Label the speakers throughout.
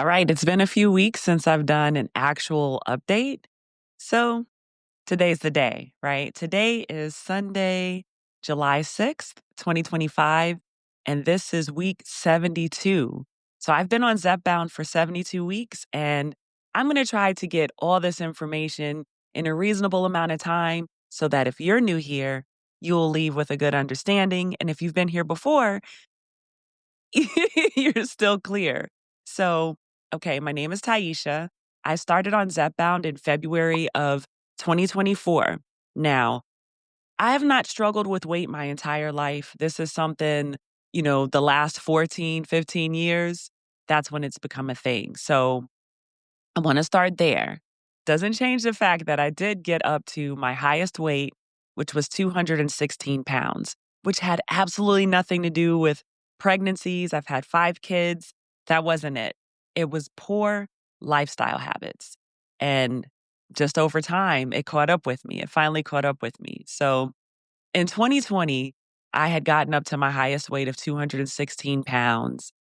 Speaker 1: All right, it's been a few weeks since I've done an actual update. So today's the day, right? Today is Sunday, July 6th, 2025, and this is week 72. So I've been on Zepbound for 72 weeks, and I'm going to try to get all this information in a reasonable amount of time so that if you're new here, you'll leave with a good understanding. And if you've been here before, you're still clear. So, okay, my name is Taisha. I started on Zepbound in February of 2024. Now, I have not struggled with weight my entire life. This is something, the last 14, 15 years, that's when it's become a thing. So, I want to start there. Doesn't change the fact that I did get up to my highest weight, which was 216 pounds, which had absolutely nothing to do with pregnancies. I've had 5 kids. That wasn't it. It was poor lifestyle habits. And just over time, it caught up with me. It finally caught up with me. So in 2020, I had gotten up to my highest weight of 216 pounds.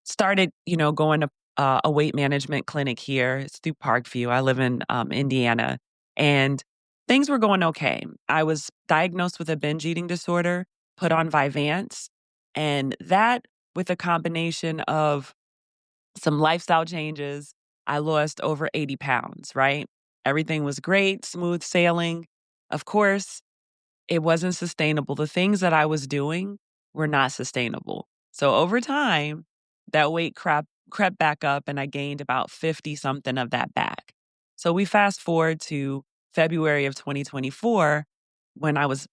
Speaker 1: Started, going to a weight management clinic here. It's through Parkview. I live in Indiana, and things were going okay. I was diagnosed with a binge eating disorder, put on Vyvanse, and that, with a combination of some lifestyle changes, I lost over 80 pounds. Right, everything was great, smooth sailing. Of course, it wasn't sustainable. The things that I was doing were not sustainable. So over time, that weight crept back up and I gained about 50 something of that back. So we fast forward to February of 2024 when I was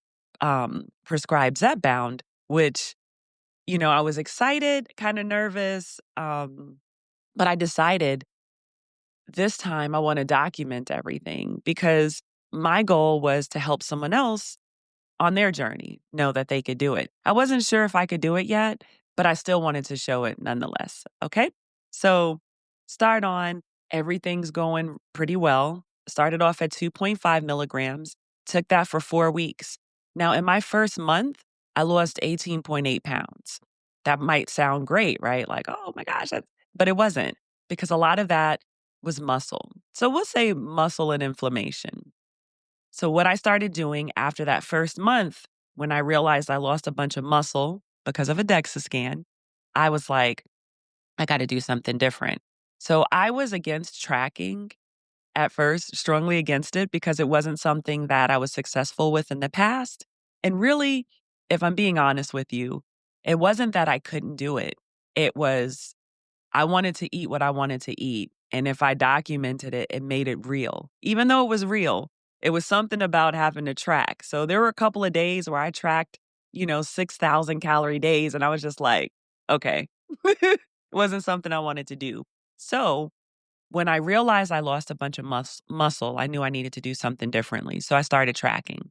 Speaker 1: prescribed Zepbound, which, I was excited, kind of nervous, but I decided this time I want to document everything because my goal was to help someone else on their journey know that they could do it. I wasn't sure if I could do it yet, but I still wanted to show it nonetheless. Okay. So start on, everything's going pretty well. Started off at 2.5 milligrams, took that for 4 weeks. Now, in my first month, I lost 18.8 pounds. That might sound great, right? Like, oh my gosh, but it wasn't because a lot of that was muscle. So we'll say muscle and inflammation. So, what I started doing after that first month, when I realized I lost a bunch of muscle because of a DEXA scan, I was like, I got to do something different. So, I was against tracking at first, strongly against it because it wasn't something that I was successful with in the past. And really, if I'm being honest with you, it wasn't that I couldn't do it. It was I wanted to eat what I wanted to eat. And if I documented it, it made it real. Even though it was real, it was something about having to track. So there were a couple of days where I tracked, 6,000 calorie days. And I was just like, okay, it wasn't something I wanted to do. So when I realized I lost a bunch of muscle, I knew I needed to do something differently. So I started tracking.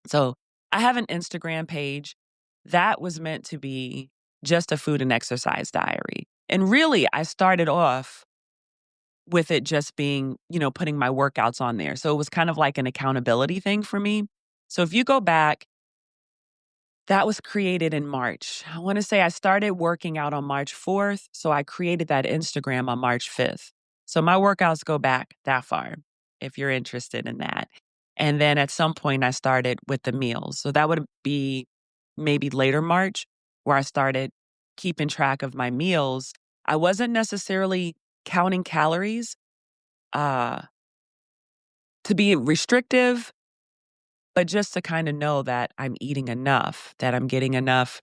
Speaker 1: So I have an Instagram page that was meant to be just a food and exercise diary. And really, I started off with it just being, putting my workouts on there. So it was kind of like an accountability thing for me. So if you go back, that was created in March. I want to say I started working out on March 4th. So I created that Instagram on March 5th. So my workouts go back that far if you're interested in that. And then at some point, I started with the meals. So that would be maybe later March where I started keeping track of my meals. I wasn't necessarily counting calories uh, to be restrictive, but just to kind of know that I'm eating enough, that I'm getting enough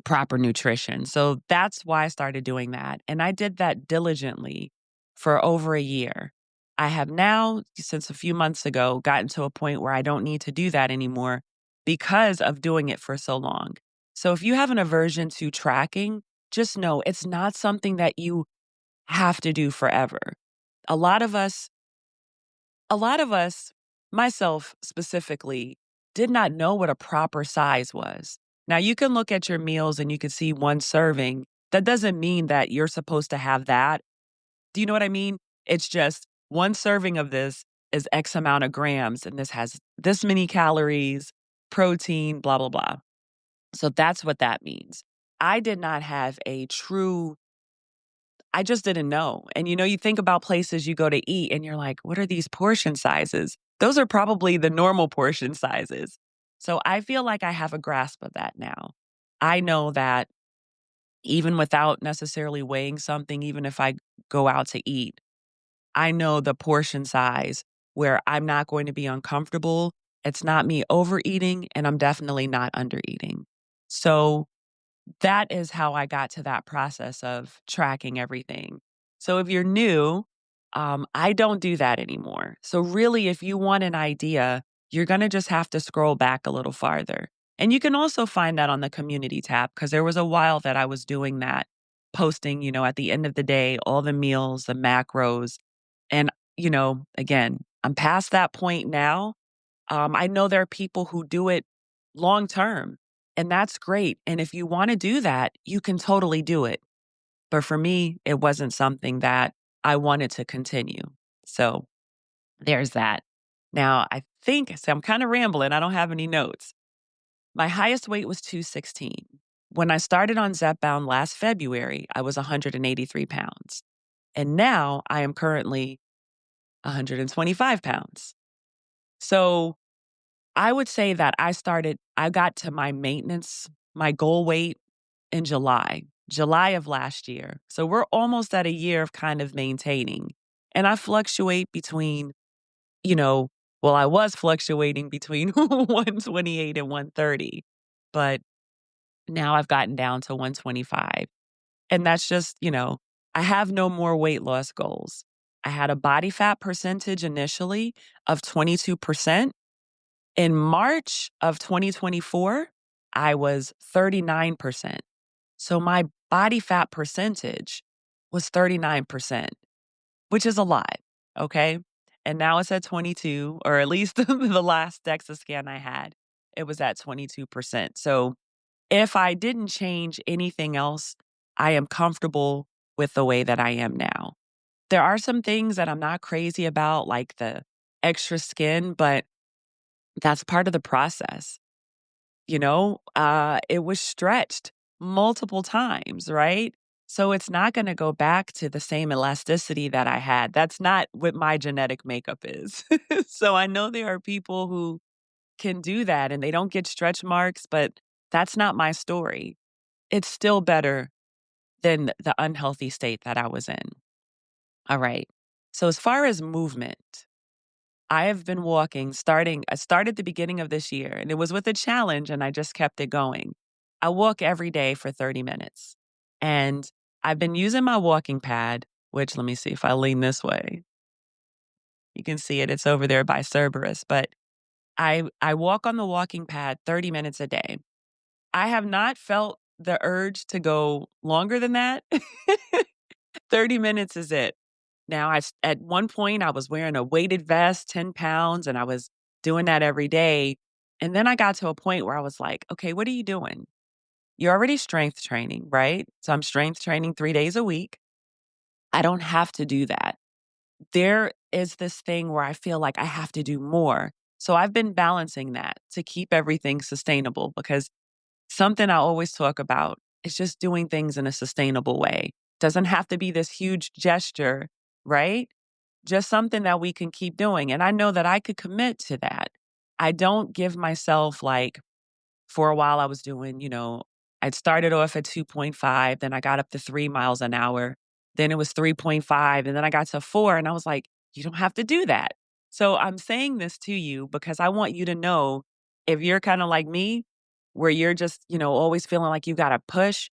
Speaker 1: proper nutrition. So that's why I started doing that. And I did that diligently for over a year. I have now, since a few months ago, gotten to a point where I don't need to do that anymore because of doing it for so long. So if you have an aversion to tracking, just know it's not something that you have to do forever. A lot of us a lot of us, myself specifically, did not know what a proper size was. Now, you can look at your meals and you can see one serving. That doesn't mean that you're supposed to have that. Do you know what I mean? It's just one serving of this is X amount of grams, and this has this many calories, protein, blah, blah, blah. So that's what that means. I did not have a true I just didn't know. And you think about places you go to eat and you're like, what are these portion sizes? Those are probably the normal portion sizes. So I feel like I have a grasp of that now. I know that even without necessarily weighing something, even if I go out to eat, I know the portion size where I'm not going to be uncomfortable. It's not me overeating, and I'm definitely not undereating. So that is how I got to that process of tracking everything. So if you're new, I don't do that anymore. So really, if you want an idea, you're going to just have to scroll back a little farther. And you can also find that on the community tab because there was a while that I was doing that, posting, at the end of the day, all the meals, the macros. And, again, I'm past that point now. I know there are people who do it long term, and that's great. And if you want to do that, you can totally do it. But for me, it wasn't something that I wanted to continue. So there's that. Now, I think, so I'm kind of rambling. I don't have any notes. My highest weight was 216. When I started on Zepbound last February, I was 183 pounds. And now I am currently 125 pounds. So I would say that I got to my maintenance, my goal weight in July of last year. So we're almost at a year of kind of maintaining. And I fluctuate between, you know, well, I was fluctuating between 128 and 130, but now I've gotten down to 125. And that's just, I have no more weight loss goals. I had a body fat percentage initially of 22%. In March of 2024, I was 39%. So my body fat percentage was 39%, which is a lot. Okay. And now it's at 22, or at least the last DEXA scan I had, it was at 22%. So if I didn't change anything else, I am comfortable with the way that I am now. There are some things that I'm not crazy about, like the extra skin, but that's part of the process. It was stretched multiple times, right? So it's not going to go back to the same elasticity that I had. That's not what my genetic makeup is. So I know there are people who can do that and they don't get stretch marks, but that's not my story. It's still better than the unhealthy state that I was in. All right. So as far as movement, I have been walking I started the beginning of this year and it was with a challenge and I just kept it going. I walk every day for 30 minutes and I've been using my walking pad, which let me see if I lean this way. You can see it. It's over there by Cerberus, but I walk on the walking pad 30 minutes a day. I have not felt the urge to go longer than that. 30 minutes is it. Now, at one point, I was wearing a weighted vest, 10 pounds, and I was doing that every day. And then I got to a point where I was like, okay, what are you doing? You're already strength training, right? So I'm strength training 3 days a week. I don't have to do that. There is this thing where I feel like I have to do more. So I've been balancing that to keep everything sustainable because something I always talk about is just doing things in a sustainable way. Doesn't have to be this huge gesture, right? Just something that we can keep doing. And I know that I could commit to that. I don't give myself like, for a while I was doing, I'd started off at 2.5, then I got up to 3 miles an hour. Then it was 3.5, and then I got to 4. And I was like, you don't have to do that. So I'm saying this to you because I want you to know if you're kind of like me, where you're just, always feeling like you got to push,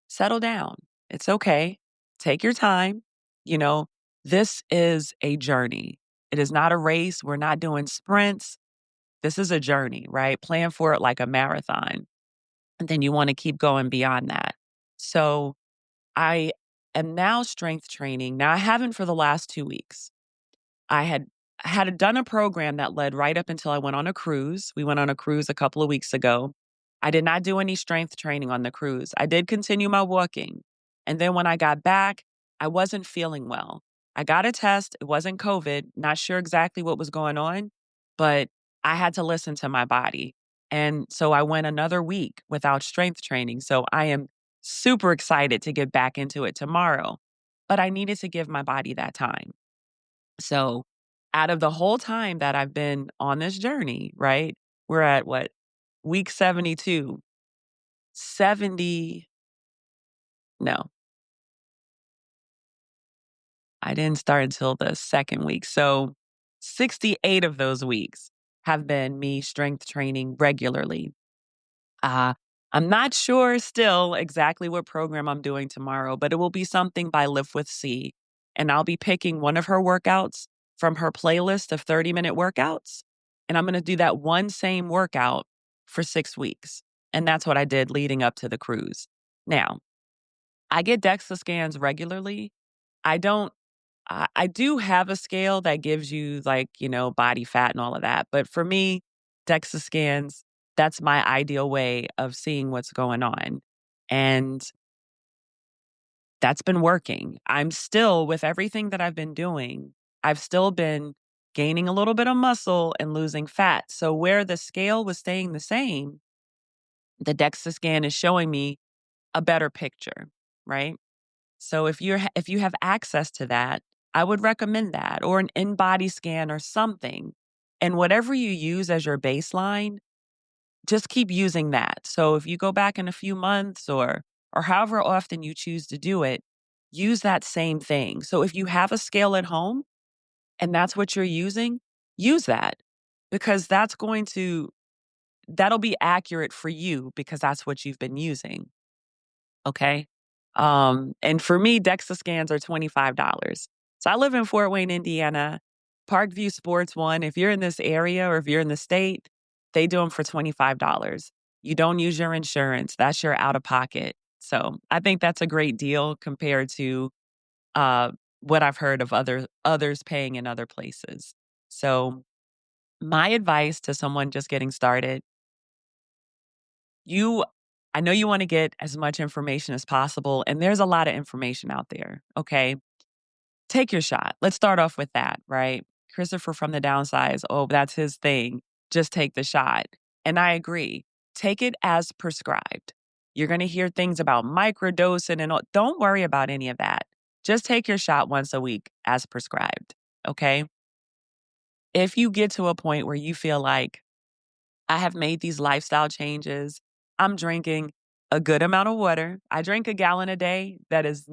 Speaker 1: settle down. It's okay. Take your time. You know, this is a journey. It is not a race. We're not doing sprints. This is a journey, right? Plan for it like a marathon. And then you want to keep going beyond that. So I am now strength training. Now I haven't for the last 2 weeks. I had done a program that led right up until I went on a cruise. We went on a cruise a couple of weeks ago. I did not do any strength training on the cruise. I did continue my walking. And then when I got back, I wasn't feeling well. I got a test. It wasn't COVID. Not sure exactly what was going on, but I had to listen to my body. And so I went another week without strength training. So I am super excited to get back into it tomorrow. but I needed to give my body that time. So, out of the whole time that I've been on this journey, right? We're at what? Week 72. 70 no, I didn't start until the second week. So, 68 of those weeks have been me strength training regularly. Uh, I'm not sure still exactly what program I'm doing tomorrow, but it will be something by Live with C. And I'll be picking one of her workouts from her playlist of 30-minute workouts. And I'm going to do that one same workout for 6 weeks. And that's what I did leading up to the cruise. Now, I get DEXA scans regularly. I don't I do have a scale that gives you like, body fat and all of that. But for me, DEXA scans, that's my ideal way of seeing what's going on. And that's been working. I'm still, with everything that I've been doing, I've still been gaining a little bit of muscle and losing fat. So where the scale was staying the same, the DEXA scan is showing me a better picture, right? So if you have access to that, I would recommend that, or an in-body scan or something. And whatever you use as your baseline, just keep using that. So if you go back in a few months or however often you choose to do it, use that same thing. So if you have a scale at home and that's what you're using, use that, because that'll be accurate for you because that's what you've been using. Okay. And for me, DEXA scans are $25. So I live in Fort Wayne, Indiana. Parkview Sports One, if you're in this area or if you're in the state, they do them for $25. You don't use your insurance. That's your out of pocket. So I think that's a great deal compared to uh, what I've heard of others paying in other places. So my advice to someone just getting started, you I know you want to get as much information as possible, and there's a lot of information out there, okay? Take your shot. Let's start off with that, right? Christopher from The Downsize, oh, that's his thing. Just take the shot. And I agree. Take it as prescribed. You're going to hear things about microdosing and all. Don't worry about any of that. Just take your shot once a week as prescribed, okay? If you get to a point where you feel like I have made these lifestyle changes. I'm drinking a good amount of water. I drink a gallon a day. That is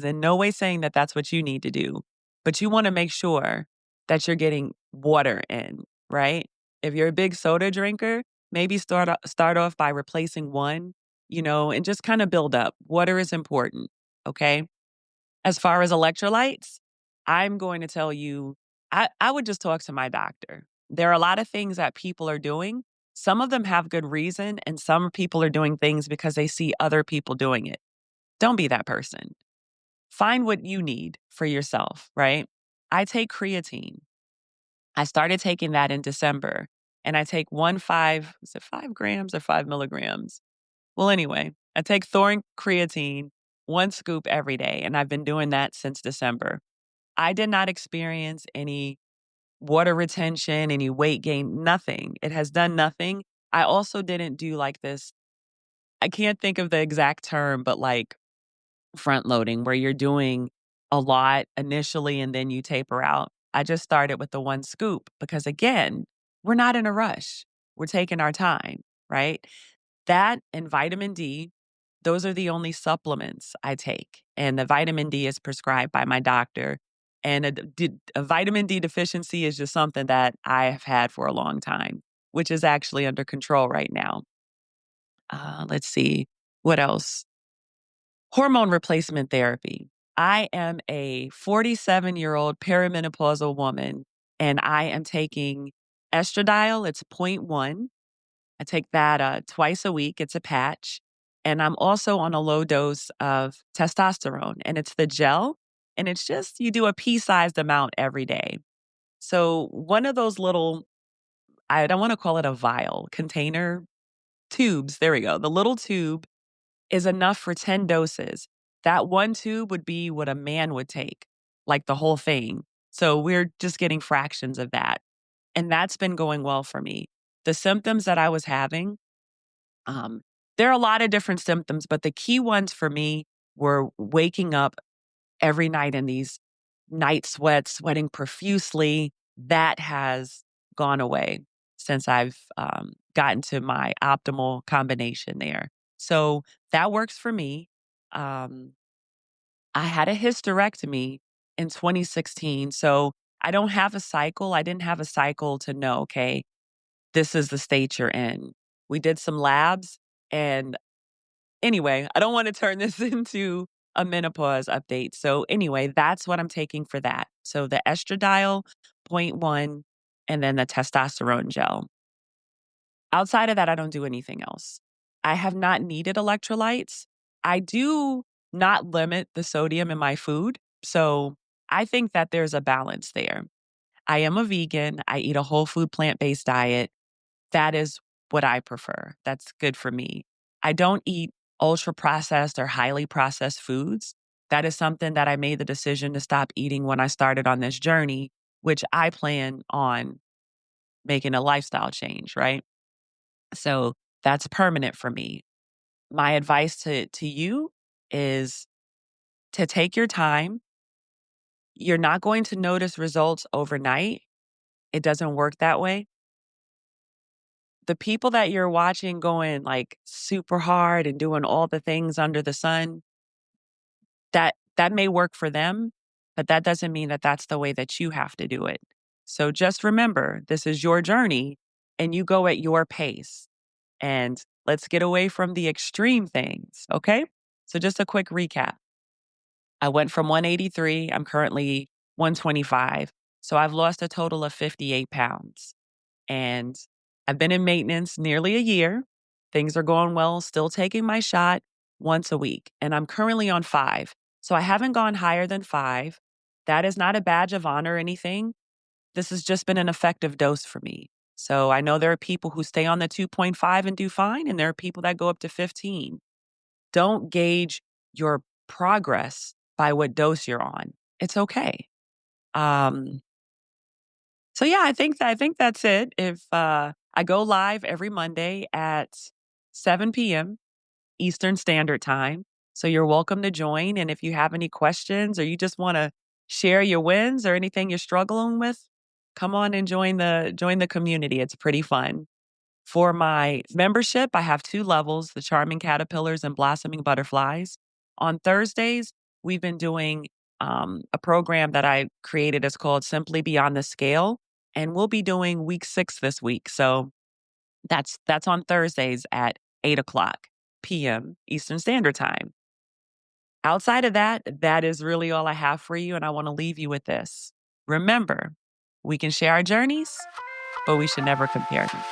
Speaker 1: in no way saying that that's what you need to do. But you want to make sure that you're getting water in, right? If you're a big soda drinker, maybe start off by replacing one, and just kind of build up. Water is important, okay? As far as electrolytes, I'm going to tell you, I would just talk to my doctor. There are a lot of things that people are doing. Some of them have good reason, and some people are doing things because they see other people doing it. Don't be that person. Find what you need for yourself, right? I take creatine. I started taking that in December, and I take is it 5 grams or 5 milligrams? Well, anyway, I take Thorne creatine, 1 scoop every day, and I've been doing that since December. I did not experience any water retention, any weight gain, nothing. It has done nothing. I also didn't do like this. I can't think of the exact term, but like front loading, where you're doing a lot initially and then you taper out. I just started with the 1 scoop because, again, we're not in a rush. We're taking our time, right? That and vitamin D, those are the only supplements I take. And the vitamin D is prescribed by my doctor. And a vitamin D deficiency is just something that I have had for a long time, which is actually under control right now. Let's see. What else? Hormone replacement therapy. I am a 47-year-old perimenopausal woman, and I am taking estradiol. It's point 0.1. I take that twice a week. It's a patch. And I'm also on a low dose of testosterone, and it's the gel. And it's just, you do a pea sized amount every day. So, one of those little, I don't want to call it a vial, container tubes. There we go. The little tube is enough for 10 doses. That one tube would be what a man would take, like the whole thing. So, we're just getting fractions of that. And that's been going well for me. The symptoms that I was having, um, there are a lot of different symptoms, but the key ones for me were waking up every night in these night sweats, sweating profusely. That has gone away since I've gotten to my optimal combination there. So that works for me. Um, I had a hysterectomy in 2016. So I don't have a cycle. I didn't have a cycle to know, okay, this is the state you're in. We did some labs. And anyway, I don't want to turn this into a menopause update. So anyway, that's what I'm taking for that. So the estradiol point 0.1 and then the testosterone gel. Outside of that, I don't do anything else. I have not needed electrolytes. I do not limit the sodium in my food. So I think that there's a balance there. I am a vegan. I eat a whole food plant based diet. That is what I prefer. That's good for me. I don't eat ultra processed or highly processed foods. That is something that I made the decision to stop eating when I started on this journey, which I plan on making a lifestyle change, right? So that's permanent for me. My advice to you is to take your time. You're not going to notice results overnight. It doesn't work that way. The people that you're watching going like super hard and doing all the things under the sun, that may work for them, but that doesn't mean that that's the way that you have to do it. So just remember, this is your journey and you go at your pace. And let's get away from the extreme things, okay? So just a quick recap. I went from 183, I'm currently 125. So I've lost a total of 58 pounds. And I've been in maintenance nearly a year. Things are going well, still taking my shot once a week. And I'm currently on 5. So I haven't gone higher than 5. That is not a badge of honor or anything. This has just been an effective dose for me. So I know there are people who stay on the 2.5 and do fine, and there are people that go up to 15. Don't gauge your progress by what dose you're on. It's okay. Um, so yeah, I think that's it. If I go live every Monday at 7 p.m. Eastern Standard Time. So you're welcome to join. And if you have any questions or you just want to share your wins or anything you're struggling with, come on and join the community. It's pretty fun. For my membership, I have 2 levels, the Charming Caterpillars and Blossoming Butterflies. On Thursdays, we've been doing a program that I created. It's called Simply Beyond the Scale. And we'll be doing week 6 this week. So that's on Thursdays at 8 o'clock p.m. Eastern Standard Time. Outside of that, that is really all I have for you. And I want to leave you with this. Remember, we can share our journeys, but we should never compare them.